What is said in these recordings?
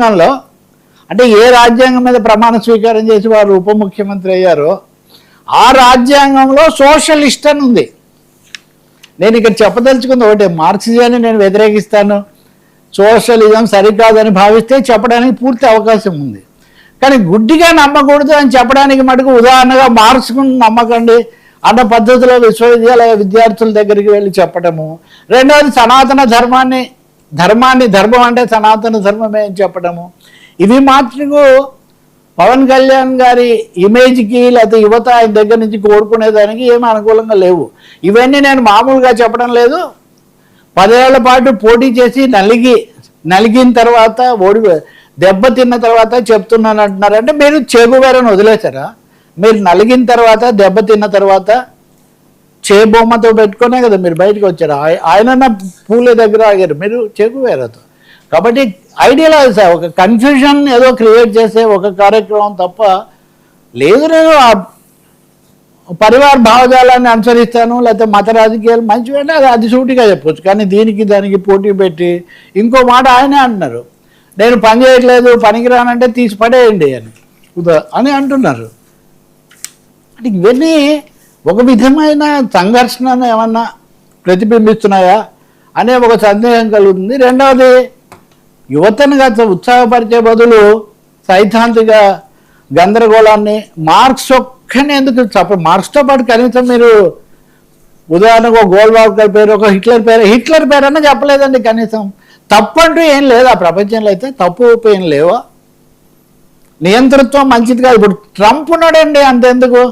రాజ్యాంగంలో అంటే ఏ రాజ్యాంగం మీద ప్రమాణ స్వీకారం చేసి వారు ఉప ముఖ్యమంత్రి అయ్యారో ఆ రాజ్యాంగంలో సోషలిస్ట్ అని ఉంది. నేను ఇక్కడ చెప్పదలుచుకుంది ఒకటే, మార్క్సిజాన్ని నేను వ్యతిరేకిస్తాను, సోషలిజం సరికాదని భావిస్తే చెప్పడానికి పూర్తి అవకాశం ఉంది. కానీ గుడ్డిగా నమ్మకూడదు అని చెప్పడానికి మటుకు ఉదాహరణగా మార్క్స్ను నమ్మకండి అన్న పద్ధతిలో విశ్వవిద్యాలయ విద్యార్థుల దగ్గరికి వెళ్ళి చెప్పడము. రెండవది సనాతన ధర్మం అంటే సనాతన ధర్మమే అని చెప్పడము. ఇవి మాత్రము పవన్ కళ్యాణ్ గారి ఇమేజ్కి లేకపోతే యువత ఆయన దగ్గర నుంచి కోరుకునేదానికి ఏమీ అనుకూలంగా లేవు. ఇవన్నీ నేను మామూలుగా చెప్పడం లేదు. 10 ఏళ్ల పాటు పోటీ చేసి నలిగిన తర్వాత దెబ్బతిన్న తర్వాత చెప్తున్నాను అంటున్నారు. అంటే మీరు చేగువేరని వదిలేశారా? మీరు నలిగిన తర్వాత దెబ్బతిన్న తర్వాత చేబొమ్మతో పెట్టుకునే కదా మీరు బయటకు వచ్చారు. ఆయన పూలే దగ్గర ఆగారు, మీరు చేగువేరతో. కాబట్టి ఐడియలైజ్ ఒక కన్ఫ్యూజన్ ఏదో క్రియేట్ చేసే ఒక కార్యక్రమం తప్ప లేదు. నేను పరివార భావజాలాన్ని అనుసరిస్తాను లేకపోతే మత రాజకీయాలు మంచివంటే అది సూటిగా చెప్పొచ్చు. కానీ దానికి పోటీ పెట్టి ఇంకో మాట ఆయనే అంటున్నారు, నేను పని చేయట్లేదు పనికిరానంటే తీసి పడేయండి అని అంటున్నారు. అంటే ఇవన్నీ ఒక విధమైన సంఘర్షణను ఏమన్నా ప్రతిబింబిస్తున్నాయా అనే ఒక సందేహం కలుగుతుంది. రెండవది, యువతను ఉత్సాహపరిచే బదులు సైద్ధాంతిక గందరగోళాన్ని మార్క్స్ ఒక్కనే ఎందుకు మార్క్స్తో పాటు కనీసం మీరు ఉదాహరణకు ఒక గోల్వాల్కర్ పేరు, ఒక హిట్లర్ పేరు అన్నా చెప్పలేదండి. కనీసం తప్పు అంటూ ఏం లేదా ప్రపంచంలో? అయితే తప్పు ఏం లేవా? నియంతృత్వం మంచిది కాదు. ఇప్పుడు ట్రంప్ ఉన్నాడండి, అంతెందుకు?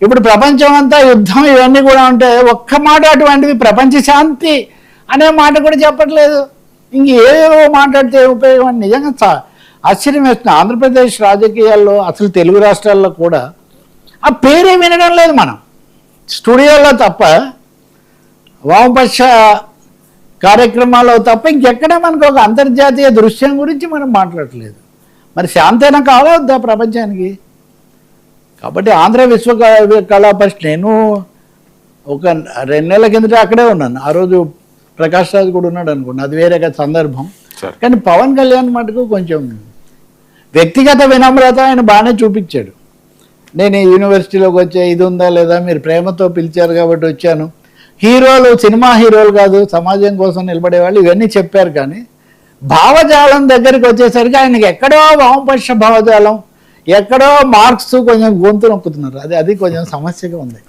ఇప్పుడు ప్రపంచం అంతా యుద్ధం ఇవన్నీ కూడా ఉంటే ఒక్క మాట అటువంటివి ప్రపంచ శాంతి అనే మాట కూడా చెప్పట్లేదు. ఇంకేవో మాట్లాడితే ఉపయోగం. నిజంగా ఆశ్చర్యం వేస్తుంది. ఆంధ్రప్రదేశ్ రాజకీయాల్లో అసలు తెలుగు రాష్ట్రాల్లో కూడా ఆ పేరే వినడం లేదు. మనం స్టూడియోలో తప్ప, వామపక్ష కార్యక్రమాల్లో తప్ప ఇంకెక్కడ మనకు ఒక అంతర్జాతీయ దృశ్యం గురించి మనం మాట్లాడలేదు. మరి శాంతైనా కావద్దా ప్రపంచానికి? కాబట్టి ఆంధ్ర విశ్వకళా పరిషత్ నేను ఒక 2 నెలల కిందట అక్కడే ఉన్నాను. ఆ రోజు ప్రకాష్ రాజ్ కూడా ఉన్నాడు అనుకోండి, అది వేరే సందర్భం. కానీ పవన్ కళ్యాణ్ మటుకు కొంచెం వ్యక్తిగత వినమ్రత ఆయన బాగానే చూపించాడు. నేను ఈ యూనివర్సిటీలోకి వచ్చే ఇది ఉందా లేదా, మీరు ప్రేమతో పిలిచారు కాబట్టి వచ్చాను, హీరోలు సినిమా హీరోలు కాదు సమాజం కోసం నిలబడేవాళ్ళు, ఇవన్నీ చెప్పారు. కానీ భావజాలం దగ్గరికి వచ్చేసరికి ఆయనకి ఎక్కడో వామపక్ష భావజాలం, ఎక్కడో మార్క్స్ కొంచెం గొంతు నొక్కుతున్నారు. అది కొంచెం సమస్యగా ఉంది.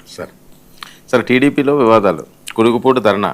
సరే టీడీపీలో వివాదాలు, కురుగుపూడి ధర్నా